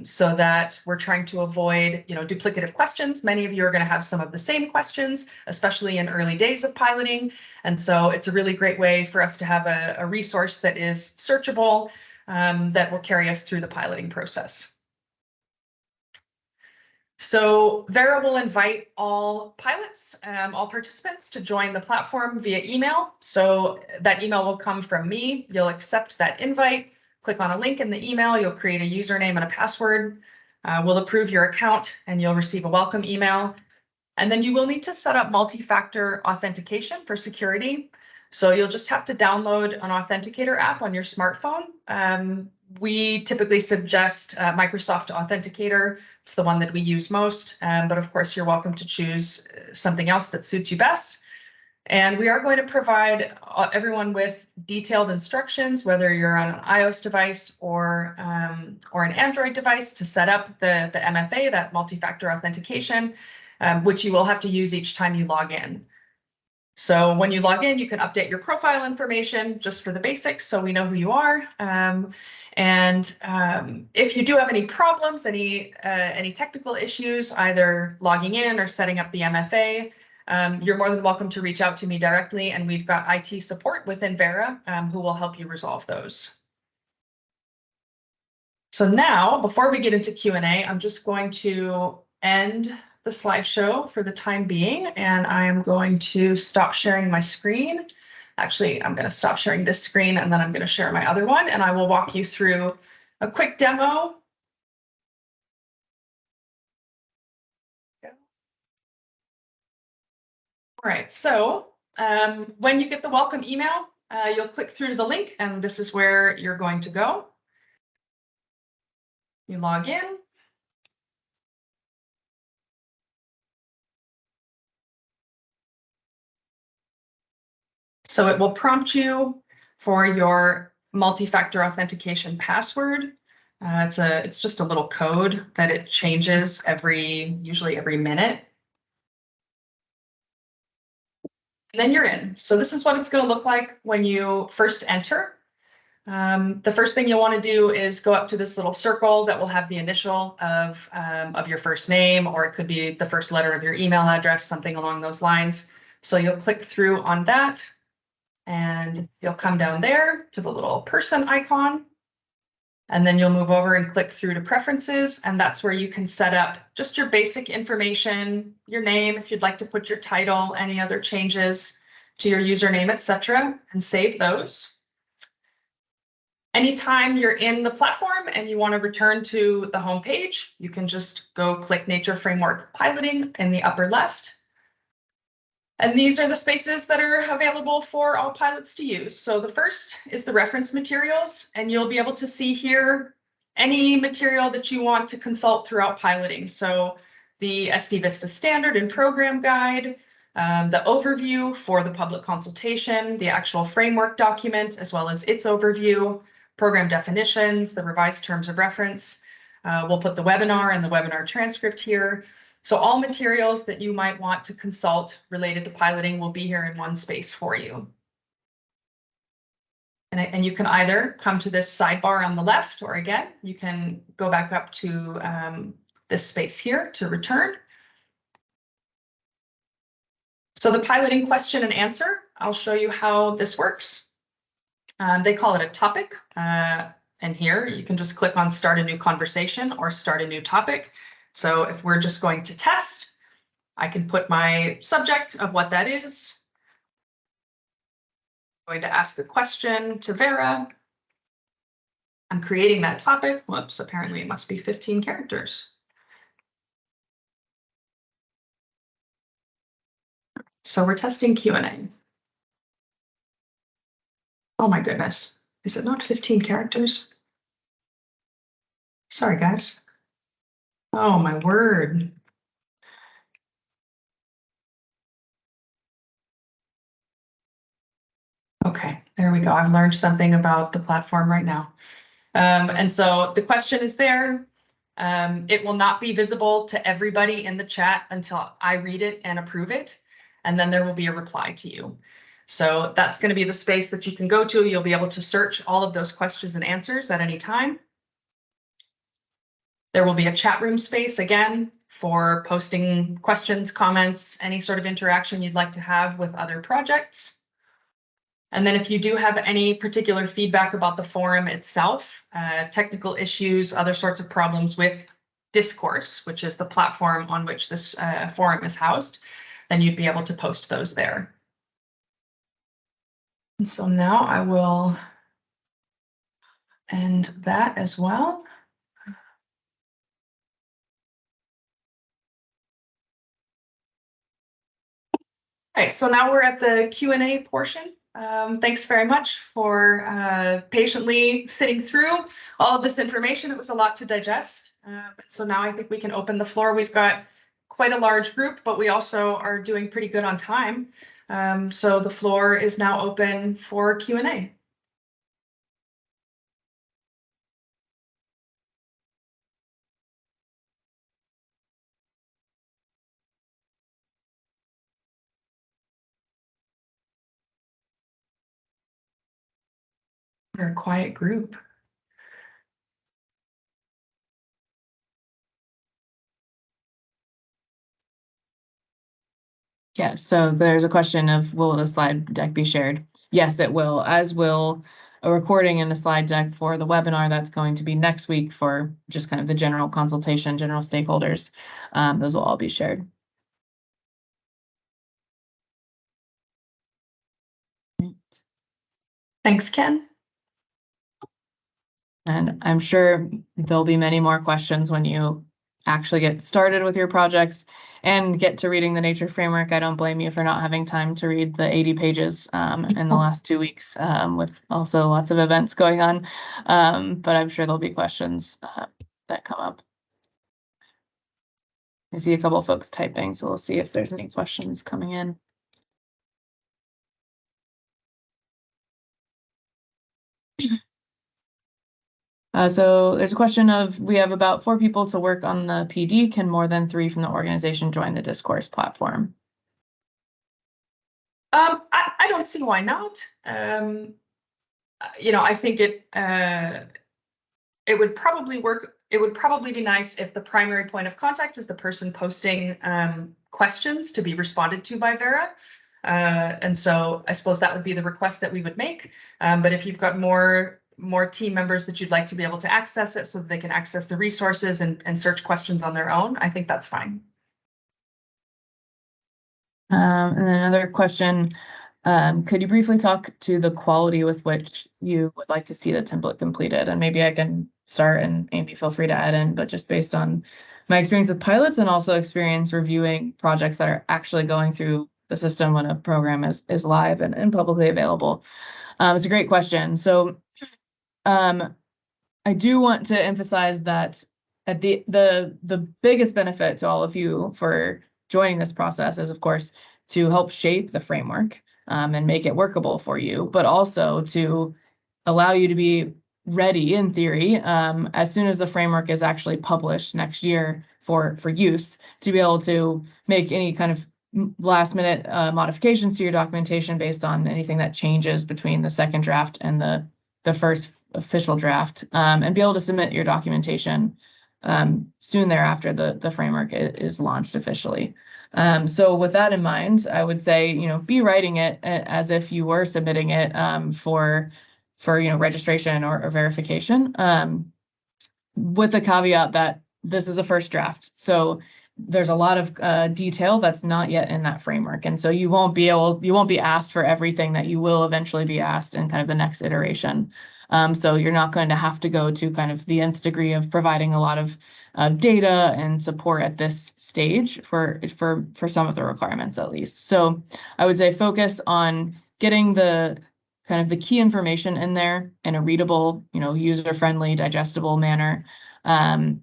so that we're trying to avoid, duplicative questions. Many of you are going to have some of the same questions, especially in early days of piloting. And so it's a really great way for us to have a resource that is searchable, that will carry us through the piloting process. So Vera will invite all pilots, all participants to join the platform via email. So that email will come from me. You'll accept that invite, click on a link in the email, you'll create a username and a password. We'll approve your account and you'll receive a welcome email. And then you will need to set up multi-factor authentication for security. So you'll just have to download an authenticator app on your smartphone. We typically suggest Microsoft Authenticator. It's the one that we use most, but of course you're welcome to choose something else that suits you best. And we are going to provide everyone with detailed instructions, whether you're on an iOS device or an Android device, to set up the MFA, that multi-factor authentication, which you will have to use each time you log in. So when you log in, you can update your profile information just for the basics, so we know who you are. If you do have any problems, any technical issues, either logging in or setting up the MFA, you're more than welcome to reach out to me directly, and we've got IT support within Vera who will help you resolve those. So now, before we get into Q&A, I'm just going to end the slideshow for the time being, and I'm going to stop sharing my screen. Actually, I'm going to stop sharing this screen and then I'm going to share my other one, and I will walk you through a quick demo. All right, so when you get the welcome email, you'll click through to the link, and this is where you're going to go. You log in. So it will prompt you for your multi-factor authentication password. It's just a little code that it changes usually every minute. And then you're in. So this is what it's going to look like when you first enter. The first thing you'll want to do is go up to this little circle that will have the initial of your first name, or it could be the first letter of your email address, something along those lines. So you'll click through on that, and you'll come down there to the little person icon. And then you'll move over and click through to preferences, and that's where you can set up just your basic information, your name, if you'd like to put your title, any other changes to your username, etc., and save those. Anytime you're in the platform and you want to return to the home page, you can just go click Nature Framework Piloting in the upper left. And these are the spaces that are available for all pilots to use. So the first is the reference materials, and you'll be able to see here any material that you want to consult throughout piloting. So the SD VISta standard and program guide, the overview for the public consultation, the actual framework document, as well as its overview, program definitions, the revised terms of reference. We'll put the webinar and the webinar transcript here. So all materials that you might want to consult related to piloting will be here in one space for you. And you can either come to this sidebar on the left, or again, you can go back up to this space here to return. So the piloting question and answer, I'll show you how this works. They call it a topic. And here you can just click on start a new conversation or start a new topic. So if we're just going to test, I can put my subject of what that is. I'm going to ask a question to Vera. I'm creating that topic. Whoops, apparently it must be 15 characters. So we're testing Q&A. Oh my goodness, is it not 15 characters? Sorry, guys. Oh my word. Okay, there we go. I've learned something about the platform right now. And so the question is there. It will not be visible to everybody in the chat until I read it and approve it. And then there will be a reply to you. So that's going to be the space that you can go to. You'll be able to search all of those questions and answers at any time. There will be a chat room space again for posting questions, comments, any sort of interaction you'd like to have with other projects. And then if you do have any particular feedback about the forum itself, technical issues, other sorts of problems with Discourse, which is the platform on which this forum is housed, then you'd be able to post those there. And so now I will end that as well. All right, so now we're at the Q&A portion. Thanks very much for patiently sitting through all of this information. It was a lot to digest. So now I think we can open the floor. We've got quite a large group, but we also are doing pretty good on time. So the floor is now open for Q&A. We're a quiet group. Yeah, so there's a question of, will the slide deck be shared? Yes, it will, as will a recording and a slide deck for the webinar that's going to be next week for just kind of the general consultation, general stakeholders. Those will all be shared. Thanks, Ken. And I'm sure there'll be many more questions when you actually get started with your projects and get to reading the nature framework. I don't blame you for not having time to read the 80 pages in the last 2 weeks with also lots of events going on. But I'm sure there'll be questions that come up. I see a couple of folks typing, so we'll see if there's any questions coming in. So there's a question of, we have about 4 people to work on the PD. Can more than 3 from the organization join the Discourse platform? I don't see why not. You know, I think it would probably work. It would probably be nice if the primary point of contact is the person posting questions to be responded to by Vera. And so I suppose that would be the request that we would make. But if you've got more team members that you'd like to be able to access it so that they can access the resources and search questions on their own, I think that's fine. And then another question, Could you briefly talk to the quality with which you would like to see the template completed? And maybe I can start, and Amy, feel free to add in, but just based on my experience with pilots and also experience reviewing projects that are actually going through the system when a program is live and publicly available. It's a great question. So I do want to emphasize that at the biggest benefit to all of you for joining this process is, of course, to help shape the framework and make it workable for you, but also to allow you to be ready in theory as soon as the framework is actually published next year for use, to be able to make any kind of last minute modifications to your documentation based on anything that changes between the second draft and the first official draft, and be able to submit your documentation soon thereafter the framework is launched officially. So with that in mind, I would say, be writing it as if you were submitting it for registration or verification, with the caveat that this is a first draft. So there's a lot of detail that's not yet in that framework. And so you won't be asked for everything that you will eventually be asked in kind of the next iteration. So you're not going to have to go to kind of the nth degree of providing a lot of data and support at this stage for some of the requirements, at least. So I would say focus on getting the kind of the key information in there in a readable, user-friendly, digestible manner, and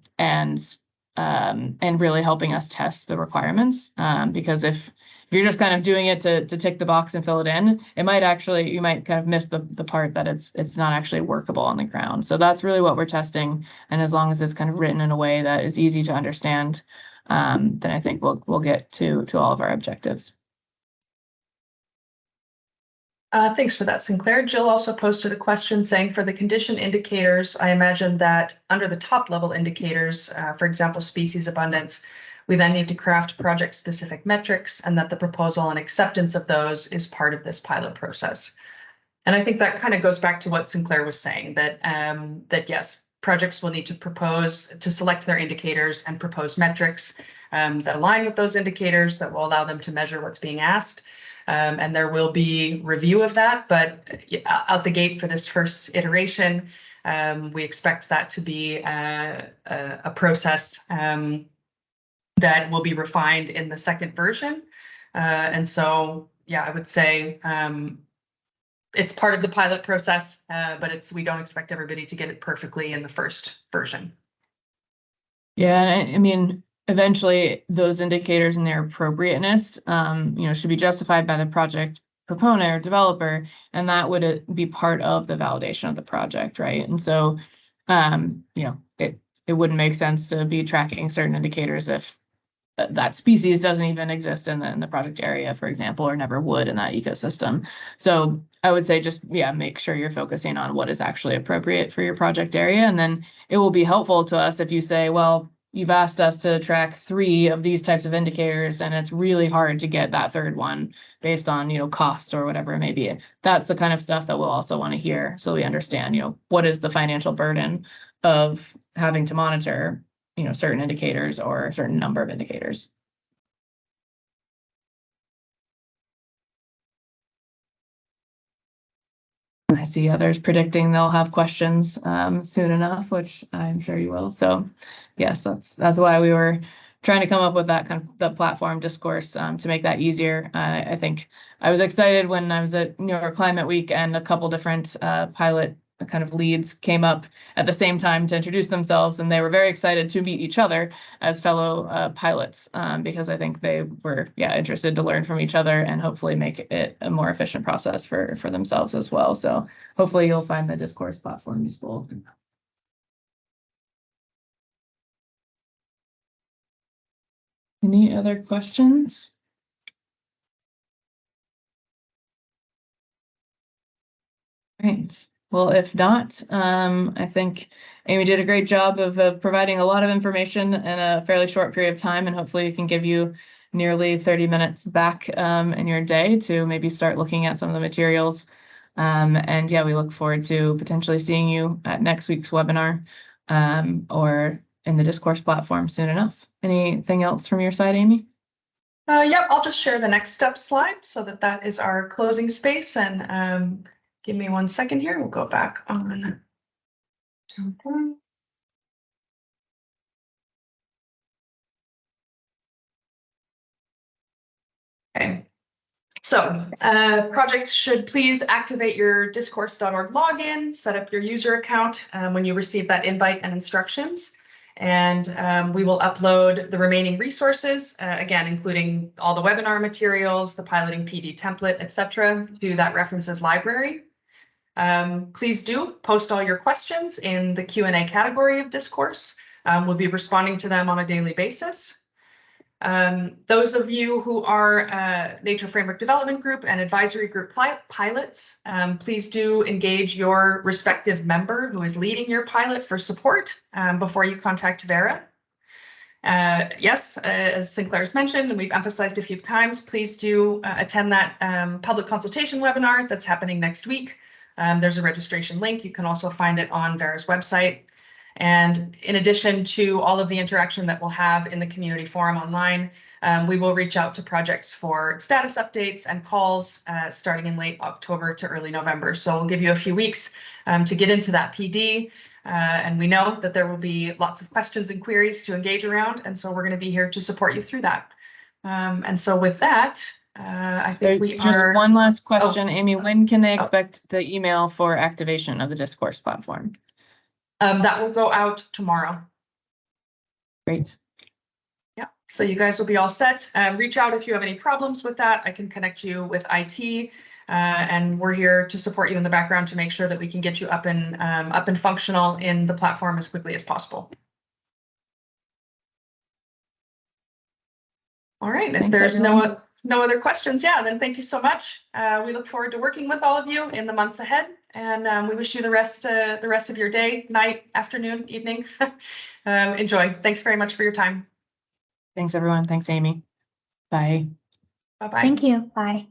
really helping us test the requirements. Because if you're just kind of doing it to tick the box and fill it in, you might kind of miss the part that it's not actually workable on the ground. So that's really what we're testing. And as long as it's kind of written in a way that is easy to understand, then I think we'll get to all of our objectives. Thanks for that, Sinclair. Jill also posted a question saying, for the condition indicators, I imagine that under the top level indicators, for example, species abundance, we then need to craft project-specific metrics, and that the proposal and acceptance of those is part of this pilot process. And I think that kind of goes back to what Sinclair was saying, that yes, projects will need to select their indicators and propose metrics that align with those indicators that will allow them to measure what's being asked. And there will be review of that, but out the gate for this first iteration, we expect that to be a process that will be refined in the second version. And so, yeah, I would say it's part of the pilot process, but we don't expect everybody to get it perfectly in the first version. Yeah, and I mean, eventually those indicators and their appropriateness, should be justified by the project proponent or developer, and that would be part of the validation of the project, right? And so, it wouldn't make sense to be tracking certain indicators if that species doesn't even exist in the project area, for example, or never would in that ecosystem. So I would say just, make sure you're focusing on what is actually appropriate for your project area. And then it will be helpful to us if you say, well, you've asked us to track 3 of these types of indicators, and it's really hard to get that third one based on, cost or whatever it may be. That's the kind of stuff that we'll also want to hear, so we understand, what is the financial burden of having to monitor certain indicators or a certain number of indicators. I see others predicting they'll have questions soon enough, which I'm sure you will. So yes, that's why we were trying to come up with that kind of the platform discourse to make that easier. I think I was excited when I was at New York Climate Week and a couple different pilot kind of leads came up at the same time to introduce themselves, and they were very excited to meet each other as fellow pilots because I think they were interested to learn from each other and hopefully make it a more efficient process for themselves as well. So hopefully you'll find the discourse platform useful. Any other questions? Right. Well, if not, I think Amy did a great job of providing a lot of information in a fairly short period of time, and hopefully we can give you nearly 30 minutes back in your day to maybe start looking at some of the materials. And yeah, we look forward to potentially seeing you at next week's webinar or in the discourse platform soon enough. Anything else from your side, Amy? Yep, I'll just share the next step slide so that that is our closing space. And give me 1 second here. We'll go back on. Okay. So projects should please activate your discourse.org login, set up your user account when you receive that invite and instructions. And we will upload the remaining resources, again, including all the webinar materials, the piloting PD template, etc., to that references library. Please do post all your questions in the Q&A category of discourse. We'll be responding to them on a daily basis. Those of you who are Nature Framework Development Group and Advisory Group pilots, please do engage your respective member who is leading your pilot for support before you contact Vera. Yes, as Sinclair's mentioned, and we've emphasized a few times, please do attend that public consultation webinar that's happening next week. There's a registration link. You can also find it on Vera's website. And in addition to all of the interaction that we'll have in the community forum online, we will reach out to projects for status updates and calls starting in late October to early November. So we'll give you a few weeks to get into that PD. And we know that there will be lots of questions and queries to engage around. And so we're going to be here to support you through that. And so with that, I think There's just one last question, Amy. When can they expect the email for activation of the discourse platform? That will go out tomorrow. Great. Yeah, so you guys will be all set. Reach out if you have any problems with that. I can connect you with IT, and we're here to support you in the background to make sure that we can get you up and functional in the platform as quickly as possible. All right, if there's no other questions, yeah, then thank you so much. We look forward to working with all of you in the months ahead, and we wish you the rest of your day, night, afternoon, evening. Enjoy. Thanks very much for your time. Thanks, everyone. Thanks, Amy. Bye. Bye-bye. Thank you. Bye.